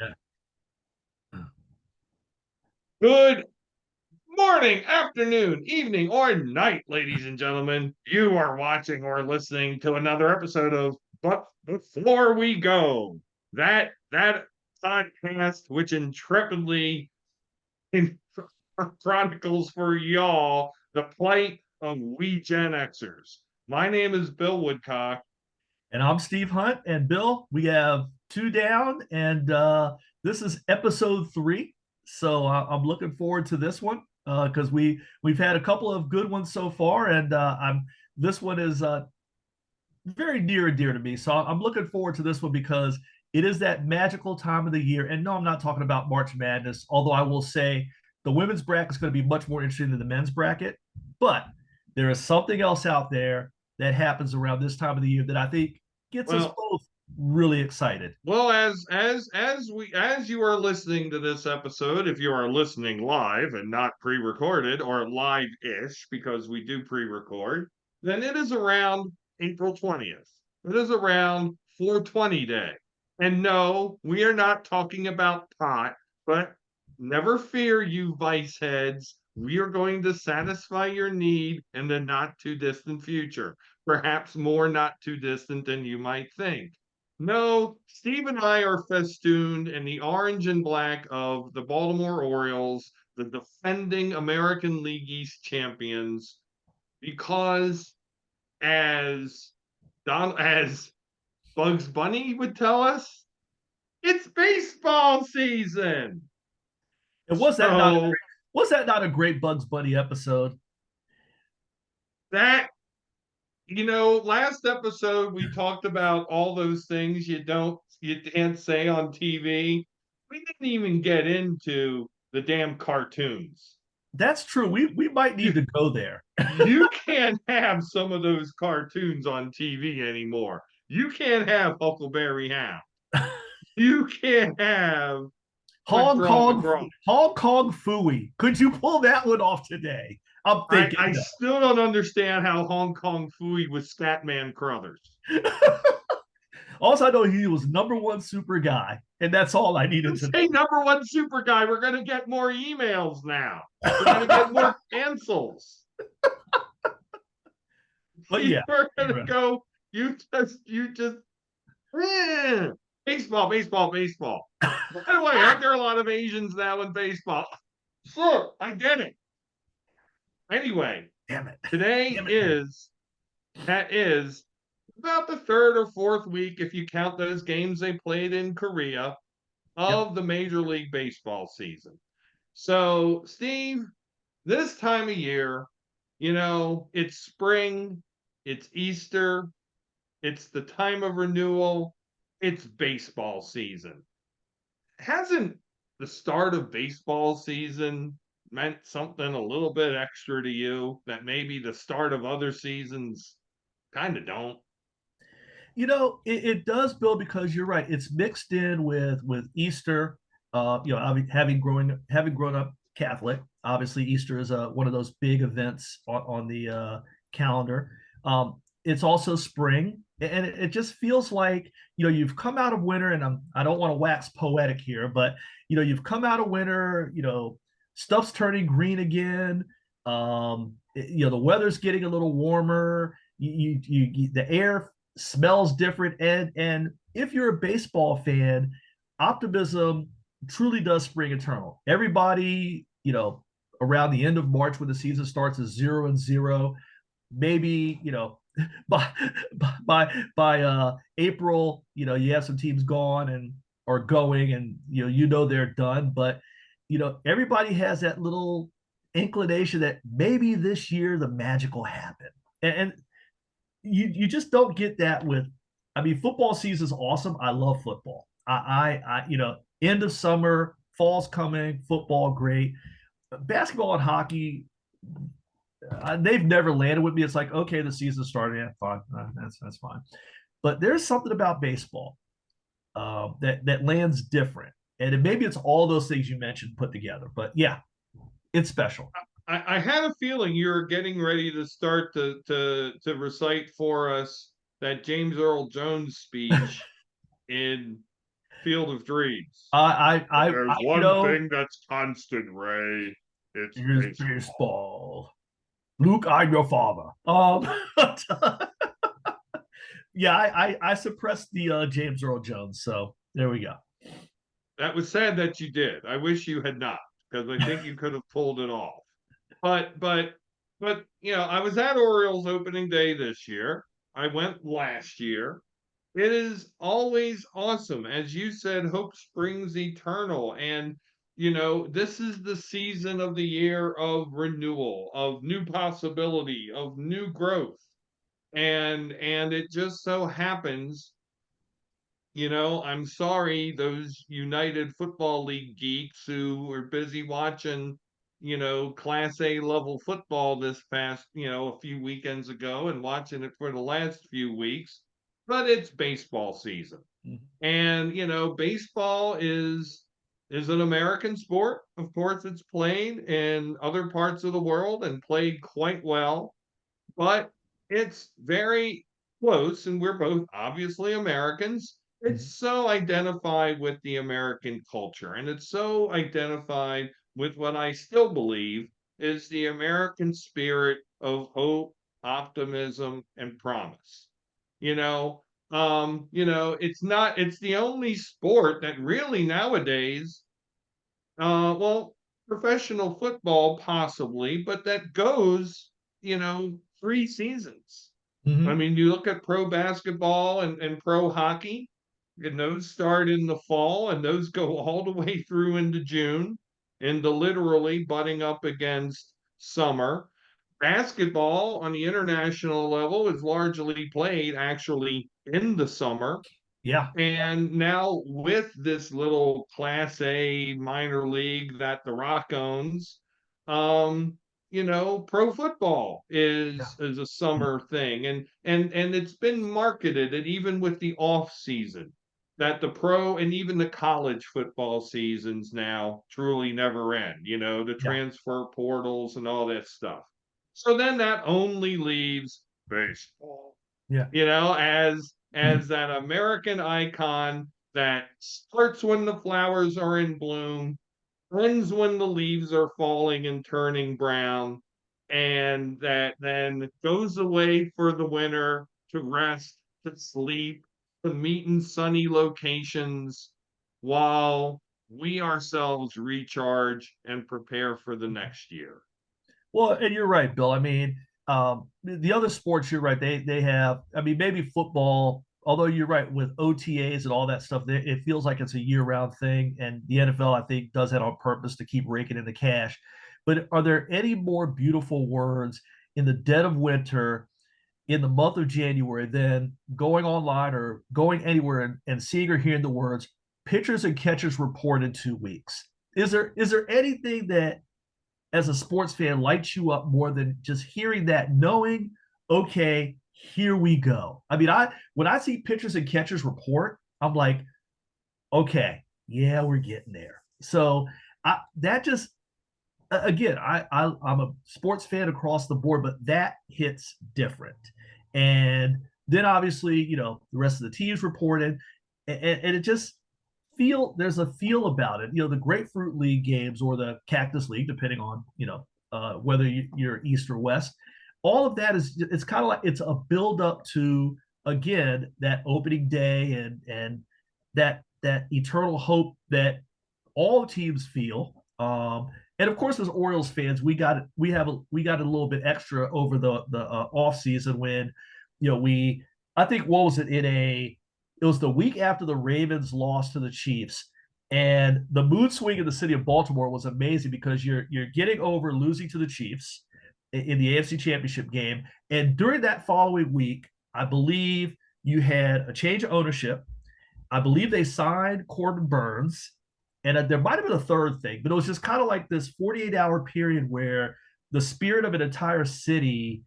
Yeah. Good morning, afternoon, evening, or night, ladies and gentlemen. You are watching or listening to another episode of But Before We Go, that podcast which intrepidly in- chronicles for y'all the plight of we Gen Xers. My name is Bill Woodcock. And I'm Steve Hunt. And Bill, we have two down, and this is episode 3. So I'm looking forward to this one because we've had a couple of good ones so far, and I'm this one is very near and dear to me. So I'm looking forward to this one because it is that magical time of the year. And no, I'm not talking about March Madness, although I will say the women's bracket is going to be much more interesting than the men's bracket. But there is something else out there that happens around this time of the year that I think gets us Well, both really excited. Well, as you are listening to this episode, if you are listening live and not pre-recorded or live-ish, because we do pre-record, then it is around April 20th. It is around 420 day. And no, we are not talking about pot, but never fear, you vice heads. We are going to satisfy your need in the not too distant future, perhaps more not too distant than you might think. No, Steve and I are festooned in the orange and black of the Baltimore Orioles, the defending American League East champions, because as as Bugs Bunny would tell us, it's baseball season. And So was that not a great Bugs Bunny episode? that last episode we talked about all those things you can't say on TV. We didn't even get into the damn cartoons. That's true. We might You, need to go there. you can't have some of those cartoons on TV anymore. You can't have Huckleberry Hound. You can't have McGraw McGraw. Hong Kong Fooey. Could you pull that one off today? I'm thinking I still don't understand how Hong Kong Fooey was Scatman Crothers. no. Also, I know he was number one super guy, and that's all I needed to Say number one super guy. We're going to get more emails now. We're going to get more cancels. But We're yeah, going to go. You just baseball, baseball, baseball. By the way, aren't there a lot of Asians now in baseball? Sure, I get it. Anyway, damn it, today damn it, man. that is about the third or fourth week, if you count those games they played in Korea, Yep. of the Major League Baseball season. So, Steve, this time of year, it's spring, it's Easter, it's the time of renewal, it's baseball season. Hasn't the start of baseball season meant something a little bit extra to you that maybe the start of other seasons kind of don't? It does, Bill, because you're right. It's mixed in with Easter. Having grown up Catholic, obviously Easter is one of those big events on the calendar. It's also spring, and it just feels like you've come out of winter, and I don't want to wax poetic here, but you've come out of winter. Stuff's turning green again. The weather's getting a little warmer. The air smells different, and if you're a baseball fan, optimism truly does spring eternal. Everybody, around the end of March when the season starts is 0-0. Maybe by by April, you have some teams gone and are going, and they're done. But everybody has that little inclination that maybe this year the magic will happen. And you just don't get that with. I mean, football season is awesome. I love football. End of summer, fall's coming, football great. Basketball and hockey, they've never landed with me. It's like, okay, the season's starting. Yeah, fine, that's fine. But there's something about baseball that lands different, and maybe it's all those things you mentioned put together. But yeah, it's special. I had a feeling you were getting ready to start to recite for us that James Earl Jones speech in Field of Dreams. I There's one thing that's constant, Ray. It's Here's baseball. baseball. Luke, I'm your father. Yeah, I suppressed the James Earl Jones, so there we go. That was sad that you did. I wish you had not, because I think you could have pulled it off. But I was at Orioles opening day this year. I went last year. It is always awesome. As you said, hope springs eternal. And, this is the season of the year of renewal, of new possibility, of new growth. And it just so happens, I'm sorry, those United Football League geeks who were busy watching, Class A level football this past, a few weekends ago and watching it for the last few weeks. But it's baseball season. Mhm. And, baseball is an American sport. Of course, it's played in other parts of the world and played quite well, but it's very close, and we're both obviously Americans. It's so identified with the American culture, and it's so identified with what I still believe is the American spirit of hope, optimism, and promise. You know, it's the only sport that really nowadays, well, professional football possibly, but that goes, 3 seasons. I Mhm. mean, you look at pro basketball and pro hockey, and those start in the fall, and those go all the way through into June, into literally butting up against summer. Basketball on the international level is largely played actually in the summer. Yeah, And now with this little Class A minor league that The Rock owns, pro football yeah, is a summer thing, and it's been marketed, and even with the off season, that the pro and even the college football seasons now truly never end. The yeah, transfer portals and all that stuff. So then that only leaves baseball, yeah. as that American icon that starts when the flowers are in bloom, ends when the leaves are falling and turning brown, and that then goes away for the winter to rest, to sleep, to meet in sunny locations while we ourselves recharge and prepare for the next year. Well, and you're right, Bill. I mean, the other sports, you're right. They have. I mean, maybe football. Although you're right with OTAs and all that stuff, it feels like it's a year-round thing. And the NFL, I think, does that on purpose to keep raking in the cash. But are there any more beautiful words in the dead of winter, in the month of January, than going online or going anywhere and seeing or hearing the words "pitchers and catchers report in 2 weeks"? Is there anything that as a sports fan lights you up more than just hearing that, knowing, okay, here we go. I mean, when I see pitchers and catchers report, I'm like, okay, yeah, we're getting there. So that just again, I'm a sports fan across the board, but that hits different. And then obviously, the rest of the teams reported, and it just there's a feel about it. The Grapefruit League games or the Cactus League, depending on whether you're East or West. All of that it's kind of like it's a build up to again that opening day and that eternal hope that all teams feel. And of course, as Orioles fans, we got a little bit extra over the off season when I think what was it it was the week after the Ravens lost to the Chiefs. And the mood swing in the city of Baltimore was amazing because you're getting over losing to the Chiefs in the AFC Championship game. And during that following week, I believe you had a change of ownership. I believe they signed Corbin Burns. And there might have been a third thing, but it was just kind of like this 48-hour period where the spirit of an entire city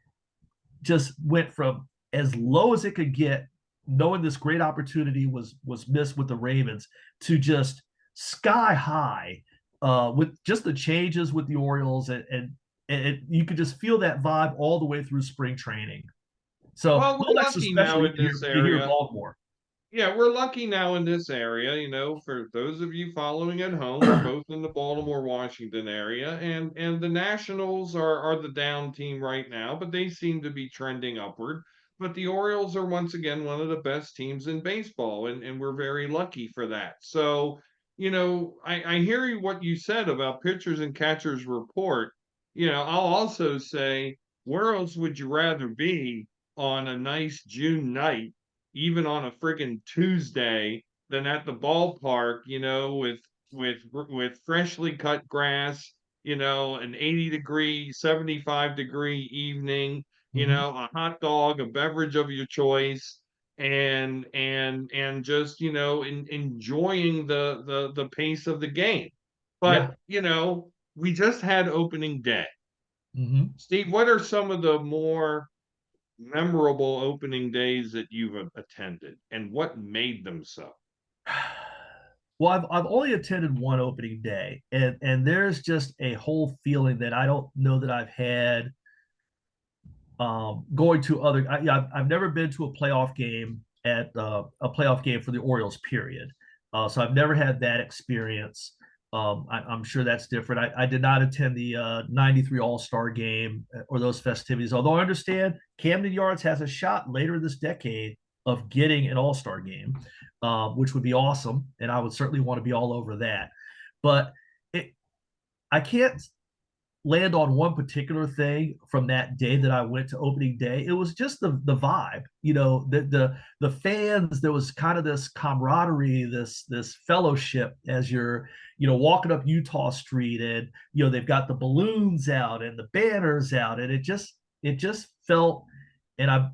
just went from as low as it could get, knowing this great opportunity was missed with the Ravens, to just sky high with just the changes with the Orioles, and you could just feel that vibe all the way through spring training. So Well, no we're less lucky now especially in this you're here in area. Baltimore. yeah, we're lucky now in this area. For those of you following at home, we're both in the Baltimore, Washington area, and the Nationals are the down team right now, but they seem to be trending upward. But the Orioles are once again one of the best teams in baseball, and we're very lucky for that. So, I hear you what you said about pitchers and catchers report. I'll also say, where else would you rather be on a nice June night, even on a friggin' Tuesday, than at the ballpark, with freshly cut grass, an 80-degree, 75-degree evening, Mhm. a hot dog, a beverage of your choice, and just enjoying the pace of the game. But Yeah. we just had opening day. Mhm. Steve, what are some of the more memorable opening days that you've attended, and what made them so? Well, I've only attended one opening day, and there's just a whole feeling that I don't know that I've had going to other. Yeah, I've never been to a playoff game at a playoff game for the Orioles. Period. So I've never had that experience. I'm sure that's different. I did not attend the '93 All Star game or those festivities, although I understand Camden Yards has a shot later this decade of getting an All Star game, which would be awesome, and I would certainly want to be all over that. But it, I can't land on one particular thing from that day that I went to opening day. It was just the vibe, the fans. There was kind of this camaraderie, this fellowship as you're walking up Utah Street, and they've got the balloons out and the banners out, and it just felt. And I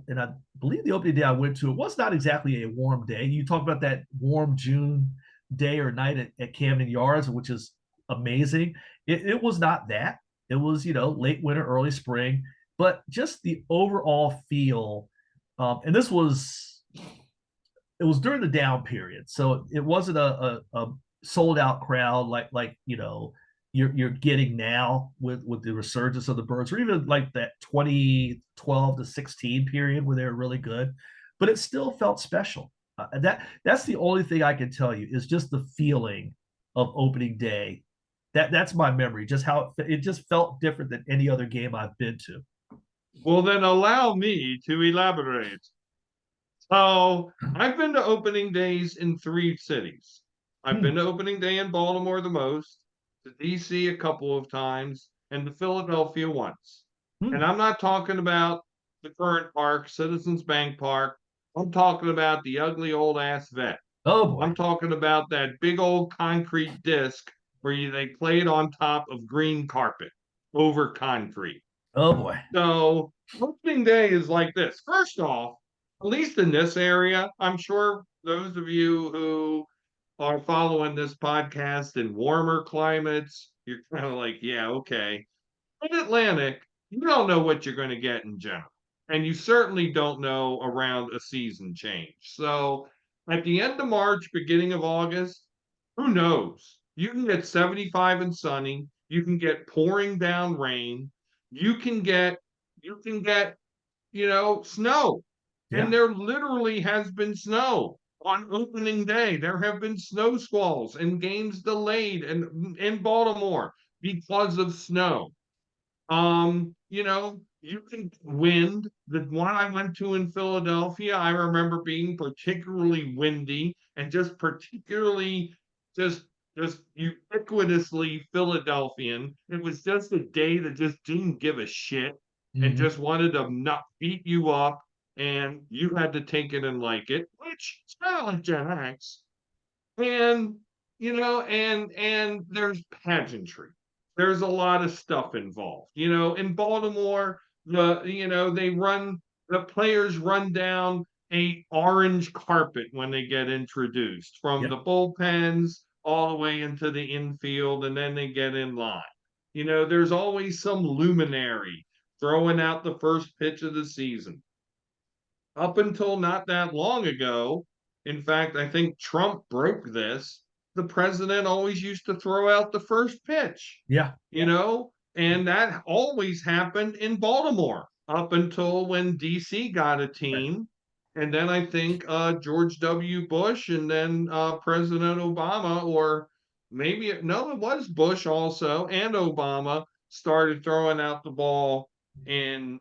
believe the opening day I went to, it was not exactly a warm day. You talk about that warm June day or night at Camden Yards, which is amazing. It was not that. It was, late winter, early spring, but just the overall feel. And this was, it was during the down period, so it wasn't a sold out crowd like you're getting now with the resurgence of the Birds, or even like that 2012 to 16 period where they were really good, but it still felt special. That's the only thing I can tell you is just the feeling of opening day. That's my memory, just how it just felt different than any other game I've been to. Well, then allow me to elaborate. So I've been to opening days in three cities. I've been Hmm. to opening day in Baltimore the most, to DC a couple of times, and to Philadelphia once. And Hmm. I'm not talking about the current park, Citizens Bank Park. I'm talking about the ugly old ass vet. Oh boy. I'm talking about that big old concrete disc where they played on top of green carpet over concrete. Oh boy. So opening day is like this. First off, at least in this area, I'm sure those of you who are following this podcast in warmer climates, you're kind of like, yeah, okay. In Atlantic, you don't know what you're going to get in general. And you certainly don't know around a season change. So at the end of March, beginning of August, who knows? You can get 75 and sunny. You can get pouring down rain. You can get, snow. And Yeah. there literally has been snow on opening day. There have been snow squalls and games delayed in Baltimore because of snow. You can wind. The one I went to in Philadelphia, I remember being particularly windy and just particularly just just ubiquitously Philadelphian. It was just a day that just didn't give a shit and Hmm. just wanted to not beat you up, and you had to take it and like it, which it's kind of like Gen X. And and there's pageantry. There's a lot of stuff involved. In Baltimore, the players run down a orange carpet when they get introduced from the Yep. bullpens all the way into the infield, and then they get in line. There's always some luminary throwing out the first pitch of the season. Up until not that long ago, in fact, I think Trump broke this. The president always used to throw out the first pitch, Yeah. and that always happened in Baltimore up until when DC got a Right. team. And then I think George W. Bush, and then President Obama, or maybe no, it was Bush also, and Obama started throwing out the ball in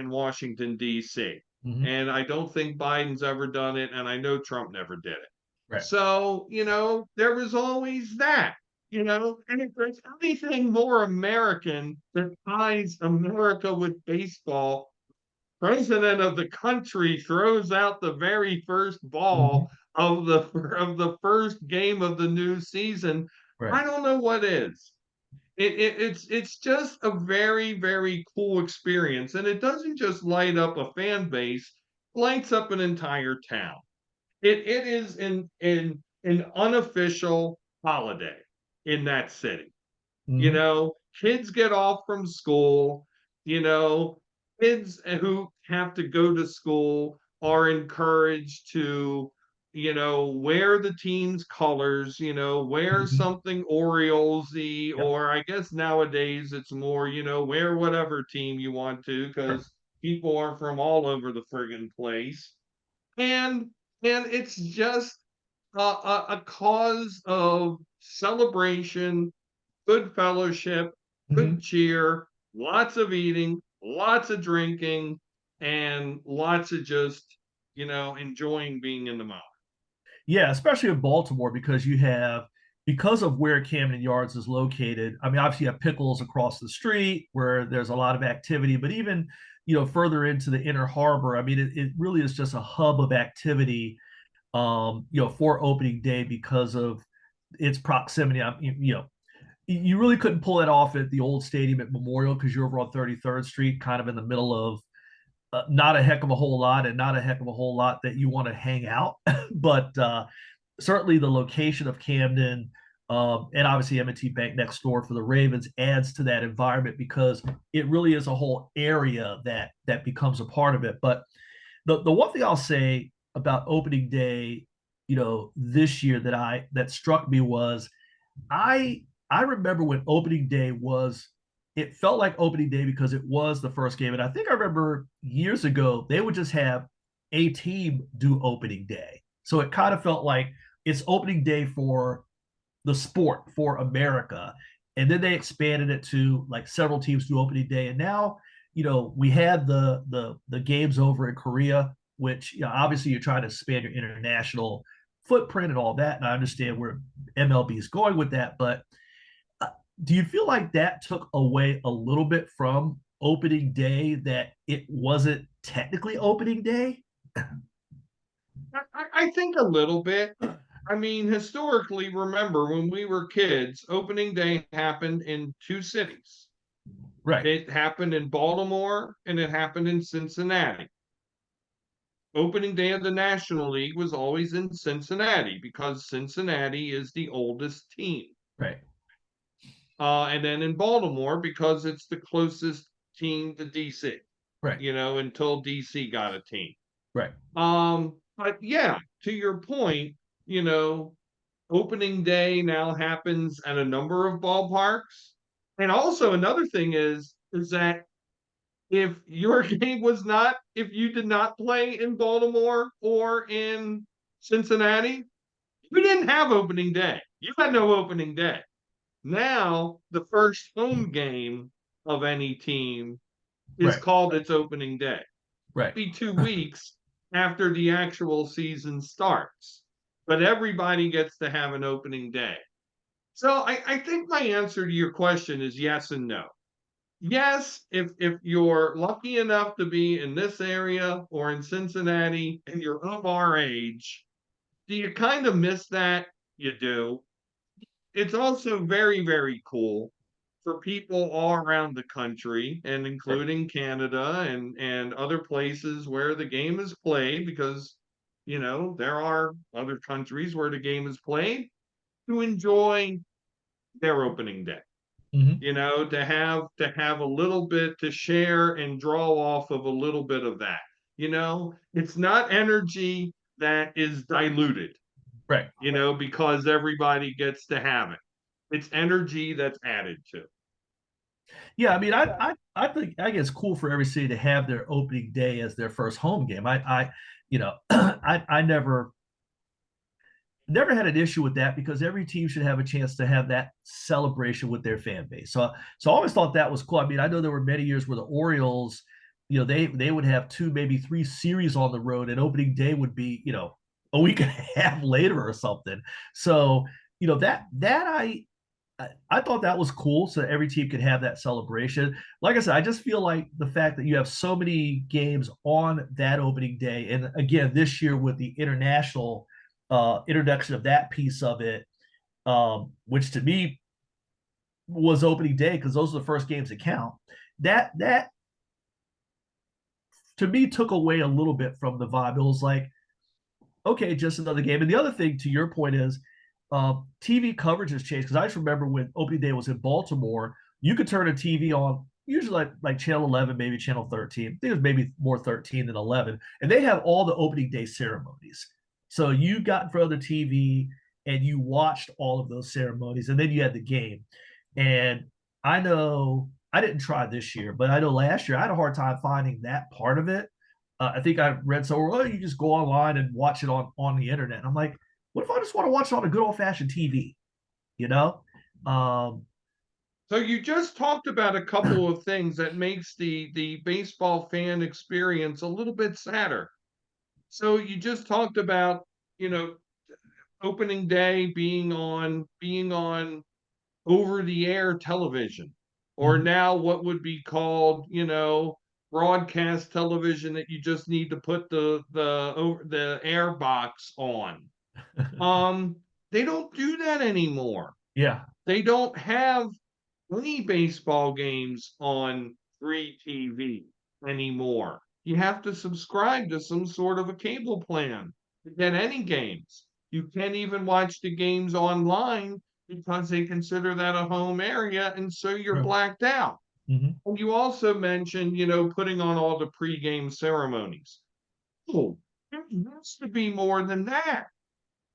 Washington D.C. Hmm. And I don't think Biden's ever done it, and I know Trump never did it. Right. So, there was always that, and if there's anything more American that ties America with baseball, president of the country throws out the very first Hmm. ball of the first game of the new season. Right. I don't know what is. It's just a very, very cool experience, and it doesn't just light up a fan base, it lights up an entire town. It is an unofficial holiday in that city. Hmm. Kids get off from school, you know, kids who have to go to school are encouraged to, wear the team's colors, wear Hmm. something Orioles-y, Yep. or I guess nowadays it's more, wear whatever team you want to, Sure. because people are from all over the friggin' place. And and it's just a cause of celebration, good fellowship, good Hmm. cheer, lots of eating, lots of drinking, and lots of just, enjoying being in the moment. Yeah, especially in Baltimore because because of where Camden Yards is located. I mean, obviously you have Pickles across the street where there's a lot of activity, but even further into the inner harbor, I mean, it really is just a hub of activity, for opening day because of its proximity. You really couldn't pull it off at the old stadium at Memorial because you're over on 33rd Street, kind of in the middle of not a heck of a whole lot and not a heck of a whole lot that you want to hang out. But certainly the location of Camden, and obviously M&T Bank next door for the Ravens adds to that environment because it really is a whole area that becomes a part of it. But the one thing I'll say about opening day, this year that struck me was I I remember when opening day was it felt like opening day because it was the first game. And I think I remember years ago they would just have a team do opening day. So it kind of felt like it's opening day for the sport for America. And then they expanded it to like several teams do opening day. And now, we had the games over in Korea, which obviously you're trying to expand your international footprint and all that. And I understand where MLB is going with that, but uh, do you feel like that took away a little bit from opening day that it wasn't technically opening day? I think a little bit. I mean, historically, remember when we were kids, opening day happened in two cities. Right. It happened in Baltimore and it happened in Cincinnati. Opening day of the National League was always in Cincinnati because Cincinnati is the oldest team. Right. And then in Baltimore because it's the closest team to DC, Right. until DC got a team. Right. But yeah, to your point, you know, opening day now happens at a number of ballparks. And also another thing is that if your game was not, if you did not play in Baltimore or in Cincinnati, you didn't have opening day. You had no opening day. Now, the first home game of any team is Right. called its opening day. Right. Be 2 weeks after the actual season starts, but everybody gets to have an opening day. So I think my answer to your question is yes and no. Yes, if you're lucky enough to be in this area or in Cincinnati and you're of our age, do you kind of miss that? You do. It's also very, very cool for people all around the country and including Canada and other places where the game is played, because there are other countries where the game is played, to enjoy their opening day, Mm-hmm. to have a little bit to share and draw off of a little bit of that. It's not energy that is diluted, Right. because everybody gets to have it. It's energy that's added to. Yeah, I mean, I think it's cool for every city to have their opening day as their first home game. I never had an issue with that because every team should have a chance to have that celebration with their fan base. So I always thought that was cool. I mean, I know there were many years where the Orioles, they would have two, maybe three series on the road, and opening day would be, a week and a half later or something. So, that I thought that was cool. So every team could have that celebration. Like I said, I just feel like the fact that you have so many games on that opening day, and again, this year with the international introduction of that piece of it, which to me was opening day because those are the first games that count. That to me took away a little bit from the vibe. It was like, okay, just another game. And the other thing to your point is TV coverage has changed because I just remember when opening day was in Baltimore, you could turn a TV on usually like channel 11, maybe channel 13. I think it was maybe more 13 than 11, and they have all the opening day ceremonies. So you got in front of the TV and you watched all of those ceremonies, and then you had the game. And I know I didn't try this year, but I know last year I had a hard time finding that part of it. I think I read somewhere, oh, you just go online and watch it on the internet. And I'm like, what if I just want to watch it on a good old fashioned TV? You know? Um, So you just talked about a couple of things that makes the baseball fan experience a little bit sadder. So you just talked about, you know, opening day being on over the air television, or mhm. now what would be called, broadcast television that you just need to put the air box on. Um, they don't do that anymore. Yeah, They don't have any baseball games on free TV anymore. You have to subscribe to some sort of a cable plan to get any games. You can't even watch the games online because they consider that a home area, and so you're sure. blacked out. Hmm. And you also mentioned, putting on all the pregame ceremonies. Oh, there has to be more than that.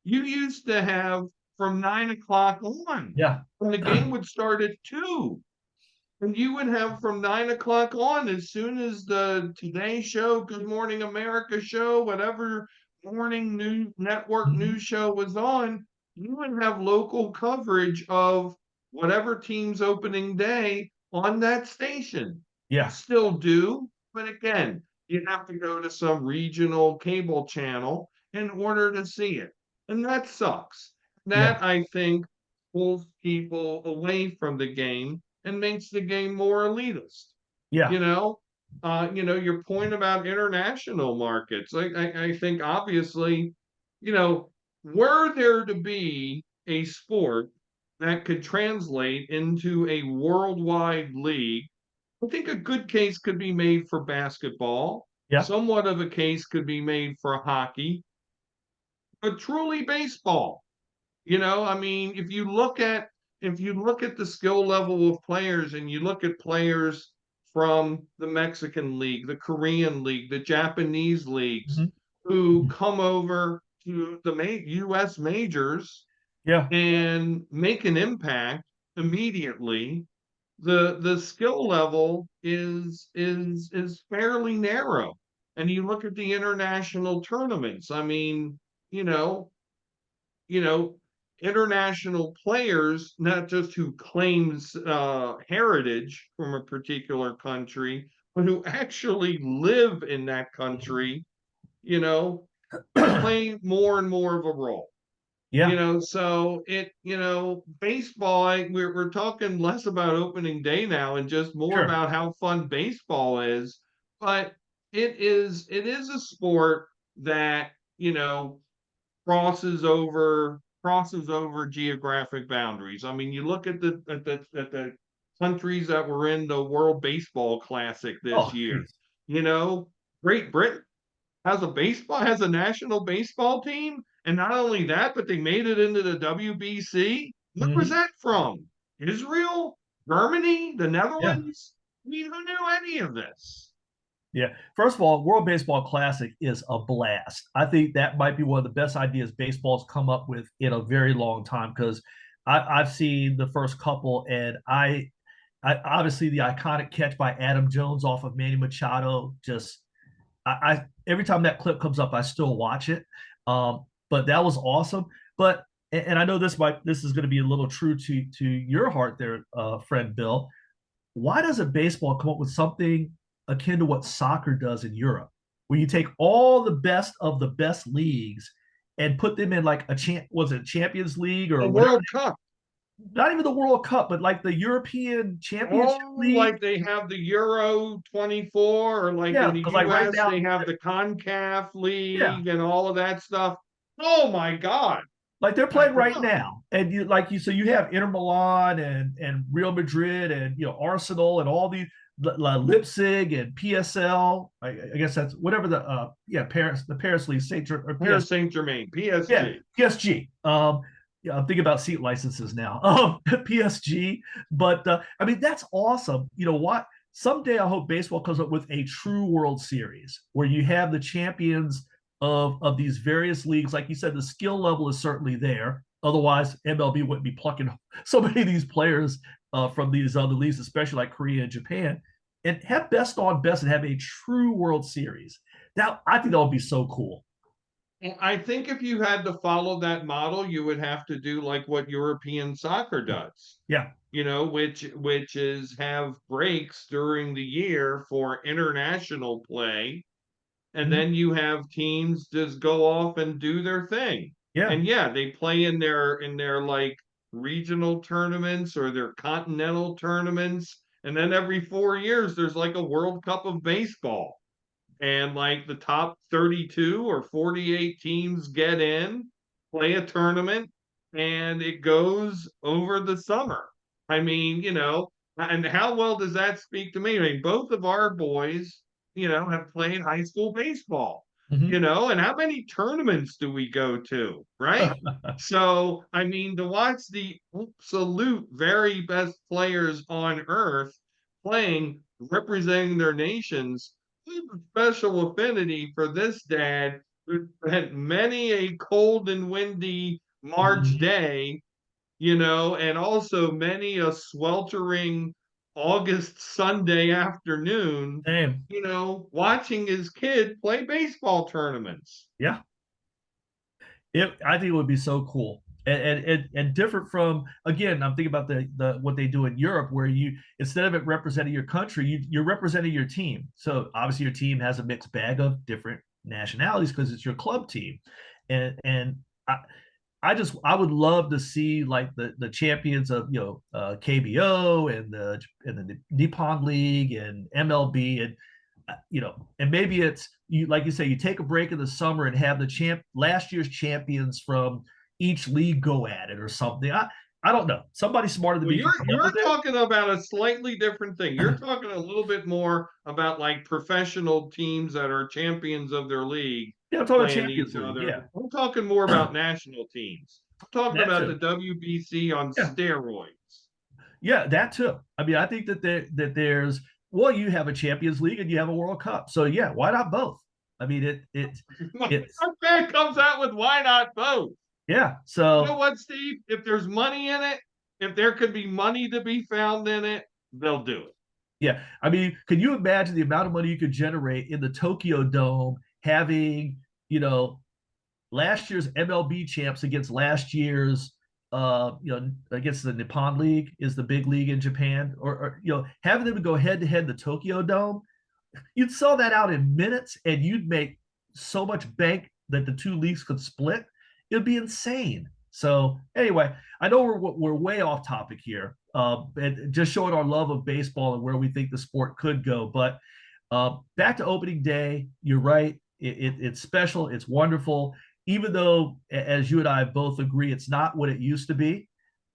You used to have from 9 o'clock on, Yeah. when the game would start at 2. And you would have from 9 o'clock on, as soon as the Today Show, Good Morning America show, whatever morning news network Mhm. news show was on, you would have local coverage of whatever team's opening day on that station. You Yeah. still do, but again, you have to go to some regional cable channel in order to see it. And that sucks. Yeah. That, I think, pulls people away from the game and makes the game more elitist. Yeah. You know, your point about international markets. I think obviously, were there to be a sport that could translate into a worldwide league, I think a good case could be made for basketball. Yeah. Somewhat of a case could be made for hockey, but truly baseball. I mean, if you look at the skill level of players, and you look at players from the Mexican league, the Korean league, the Japanese leagues, Mhm. who come over to the U.S. majors Yeah. and make an impact immediately, the skill level is fairly narrow. And you look at the international tournaments. I mean, you know, you know, international players, not just who claims heritage from a particular country, but who actually live in that country, you know, play more and more of a role. Yeah. So baseball, we're talking less about opening day now and just more Sure. about how fun baseball is. But it is a sport that, crosses over geographic boundaries. I mean, you look at the countries that were in the World Baseball Classic this Oh, year. geez. You know, Great Britain has a national baseball team, and not only that, but they made it into the WBC. Where was Hmm. that from? Israel, Germany, the Yeah. Netherlands? I mean, who knew any of this? Yeah. First of all, World Baseball Classic is a blast. I think that might be one of the best ideas baseball's come up with in a very long time because I've seen the first couple, and I obviously the iconic catch by Adam Jones off of Manny Machado, just I every time that clip comes up, I still watch it. But that was awesome. But and I know this is going to be a little true to your heart there, friend Bill. Why doesn't baseball come up with something akin to what soccer does in Europe, where you take all the best of the best leagues and put them in like was it Champions League A or whatever? World Cup. Not even the World Cup, but like the European Championship Oh, League. like they have the Euro 24, or like Yeah, in the because like right US, now, they have the CONCACAF yeah, League and all of that stuff. Oh my God. like they're I playing right know. now, and so you have Inter Milan and Real Madrid and Arsenal and all these Leipzig and PSL. I guess that's whatever the Paris League Saint or Here's PS Saint Germain, yeah PSG. PSG. Yeah, I'm thinking about seat licenses now. PSG, but I mean that's awesome. You know what? Someday I hope baseball comes up with a true World Series where you have the champions of these various leagues. Like you said, the skill level is certainly there. Otherwise, MLB wouldn't be plucking so many of these players from these other leagues, especially like Korea and Japan, and have best on best and have a true World Series. That I think that would be so cool. I think if you had to follow that model, you would have to do like what European soccer does, Yeah. which is have breaks during the year for international play, and Mhm. then you have teams just go off and do their thing. Yeah. And yeah, they play in their like regional tournaments or their continental tournaments, and then every 4 years there's like a World Cup of baseball, and like the top 32 or 48 teams get in, play a tournament, and it goes over the summer. I mean, and how well does that speak to me? I mean, both of our boys, have played high school baseball, Mhm. and how many tournaments do we go to, right? So, I mean, to watch the absolute very best players on earth playing, representing their nations, I have a special affinity for this dad who spent many a cold and windy March Mhm. day, and also many a sweltering August Sunday afternoon, Same. watching his kid play baseball tournaments. Yeah. I think it would be so cool. And different from, again, I'm thinking about the what they do in Europe, where you, instead of it representing your country, you're representing your team. So obviously your team has a mixed bag of different nationalities because it's your club team. And I would love to see like the champions of KBO and the Nippon League and MLB and and maybe it's you, like you say, you take a break in the summer and have the last year's champions from each league go at it or something. I don't know. Somebody smarter than Well, me can you're come up you're with it. talking about a slightly different thing. You're talking a little bit more about like professional teams that are champions of their league Yeah, I'm talking playing Champions each League. other. Yeah, I'm talking more about national teams. I'm talking that about the too. WBC on Yeah, steroids. yeah, that too. I mean, I think that there's well, you have a Champions League and you have a World Cup. So yeah, why not both? I mean, My it's fan comes out with why not both? yeah. You know So what, Steve? If there's money in it, if there could be money to be found in it, they'll do it. yeah, I mean, can you imagine the amount of money you could generate in the Tokyo Dome having you know last year's MLB champs against last year's against the Nippon League is the big league in Japan, or having them go head to head in the Tokyo Dome, you'd sell that out in minutes and you'd make so much bank that the two leagues could split. It'd be insane. So anyway, I know we're way off topic here, and just showing our love of baseball and where we think the sport could go. But back to opening day, you're right. It's special. It's wonderful. Even though, as you and I both agree, it's not what it used to be.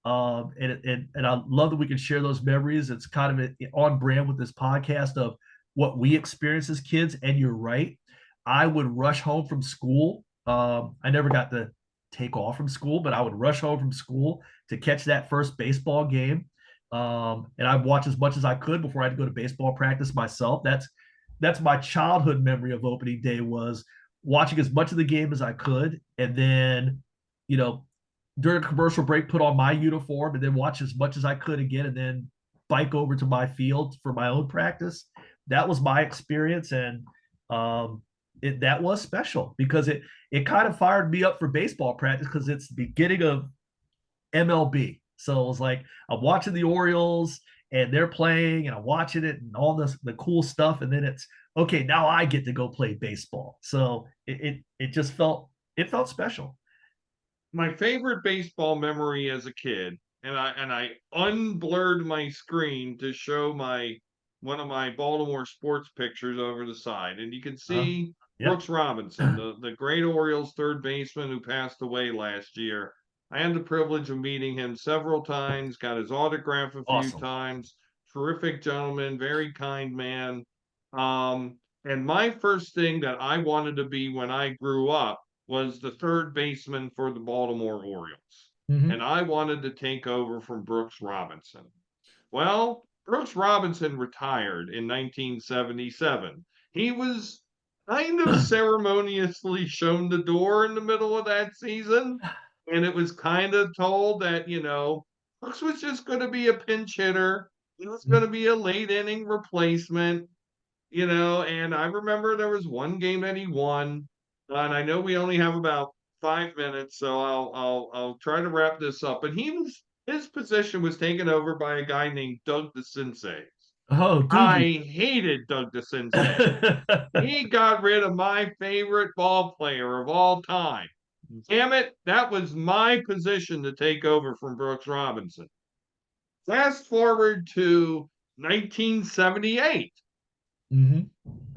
And I love that we can share those memories. It's kind of on brand with this podcast of what we experienced as kids. And you're right. I would rush home from school. I never got to take off from school, but I would rush home from school to catch that first baseball game. And I'd watch as much as I could before I had to go to baseball practice myself. That's my childhood memory of opening day, was watching as much of the game as I could, and then, you know, during a commercial break, put on my uniform and then watch as much as I could again, and then bike over to my field for my own practice. That was my experience, and That was special because it kind of fired me up for baseball practice because it's the beginning of MLB. So it was like I'm watching the Orioles and they're playing and I'm watching it and all this the cool stuff. And then it's okay, now I get to go play baseball. So it just felt special. My favorite baseball memory as a kid, and I unblurred my screen to show my one of my Baltimore sports pictures over the side, and you can Uh, see yep. Brooks Robinson, the great Orioles third baseman who passed away last year. I had the privilege of meeting him several times, got his autograph a few Awesome. times. Terrific gentleman, very kind man. And my first thing that I wanted to be when I grew up was the third baseman for the Baltimore Orioles. And Mm-hmm. I wanted to take over from Brooks Robinson. Well, Brooks Robinson retired in 1977. He was kind of ceremoniously shown the door in the middle of that season. And it was kind of told that, Brooks was just going to be a pinch hitter. He was going to be a late inning replacement, and I remember there was one game that he won. And I know we only have about 5 minutes, so I'll try to wrap this up. But his position was taken over by a guy named Doug DeCinces. Oh, Doogie. I hated Doug DeCinces. He got rid of my favorite ball player of all time. Damn it, that was my position to take over from Brooks Robinson. Fast forward to 1978. Mm-hmm.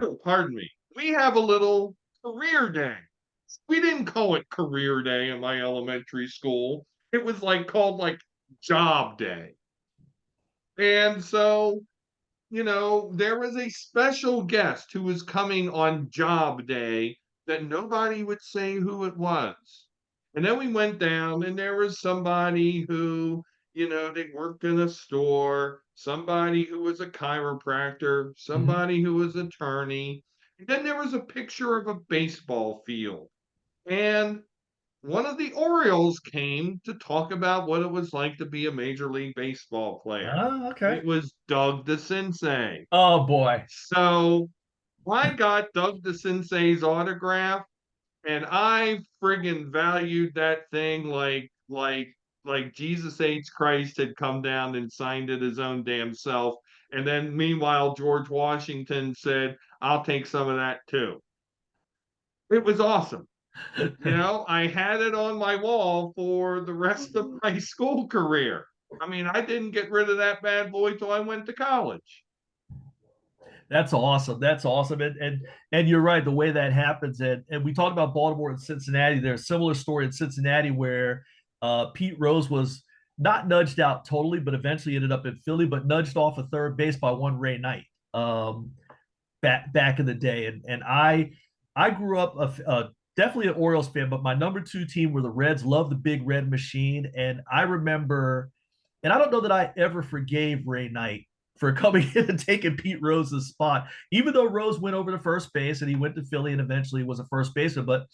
Oh, pardon me. We have a little career day. We didn't call it career day in my elementary school. It was called job day. And so, there was a special guest who was coming on job day that nobody would say who it was. And then we went down and there was somebody who, they worked in a store, somebody who was a chiropractor, Mm-hmm. somebody who was an attorney. And then there was a picture of a baseball field. And one of the Orioles came to talk about what it was like to be a Major League Baseball player. Oh, okay. It was Doug DeCinces. Oh boy. So I got Doug DeCinces' autograph, and I friggin' valued that thing like Jesus H. Christ had come down and signed it his own damn self. And then meanwhile, George Washington said, I'll take some of that too. It was awesome. I had it on my wall for the rest of my school career. I mean, I didn't get rid of that bad boy till I went to college. That's awesome. That's awesome. And you're right, the way that happens. And we talked about Baltimore and Cincinnati. There's a similar story in Cincinnati where Pete Rose was not nudged out totally, but eventually ended up in Philly, but nudged off a third base by one Ray Knight um, back in the day. And I grew up definitely an Orioles fan, but my number two team were the Reds. Loved the Big Red Machine, and I remember, and I don't know that I ever forgave Ray Knight for coming in and taking Pete Rose's spot, even though Rose went over to first base and he went to Philly and eventually was a first baseman. But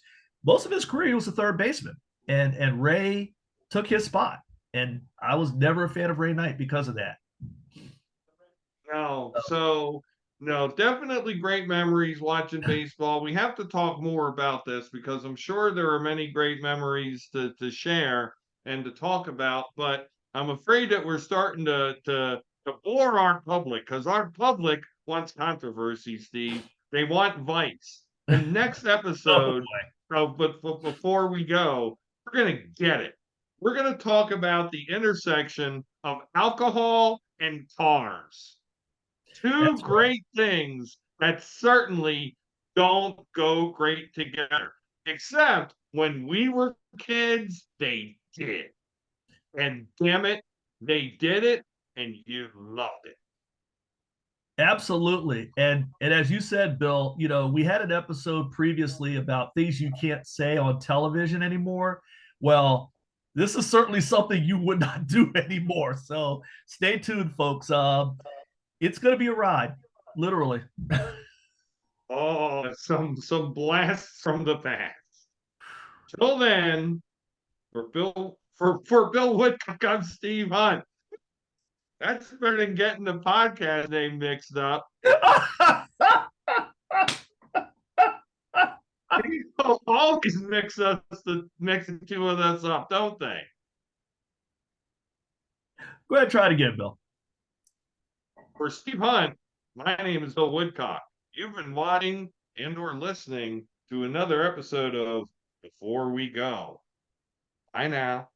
most of his career, he was a third baseman, and Ray took his spot. And I was never a fan of Ray Knight because of that. No, so no, definitely great memories watching baseball. We have to talk more about this because I'm sure there are many great memories to share and to talk about, but I'm afraid that we're starting to bore our public because our public wants controversy, Steve. They want Vice. And next Oh episode, but before we go, we're gonna get it. We're gonna talk about the intersection of alcohol and cars. Two that's right. great things that certainly don't go great together. Except when we were kids, they did. And damn it, they did it, and you loved it. Absolutely. And as you said, Bill, we had an episode previously about things you can't say on television anymore. Well, this is certainly something you would not do anymore. So stay tuned, folks. It's going to be a ride, literally. Oh, some blasts from the past. Till then, for Bill Woodcock, I'm Steve Hunt. That's better than getting the podcast name mixed up. People always mix the two of us up, don't they? Go ahead, try it again, Bill. For Steve Hunt, my name is Bill Woodcock. You've been watching and/or listening to another episode of Before We Go. Bye now.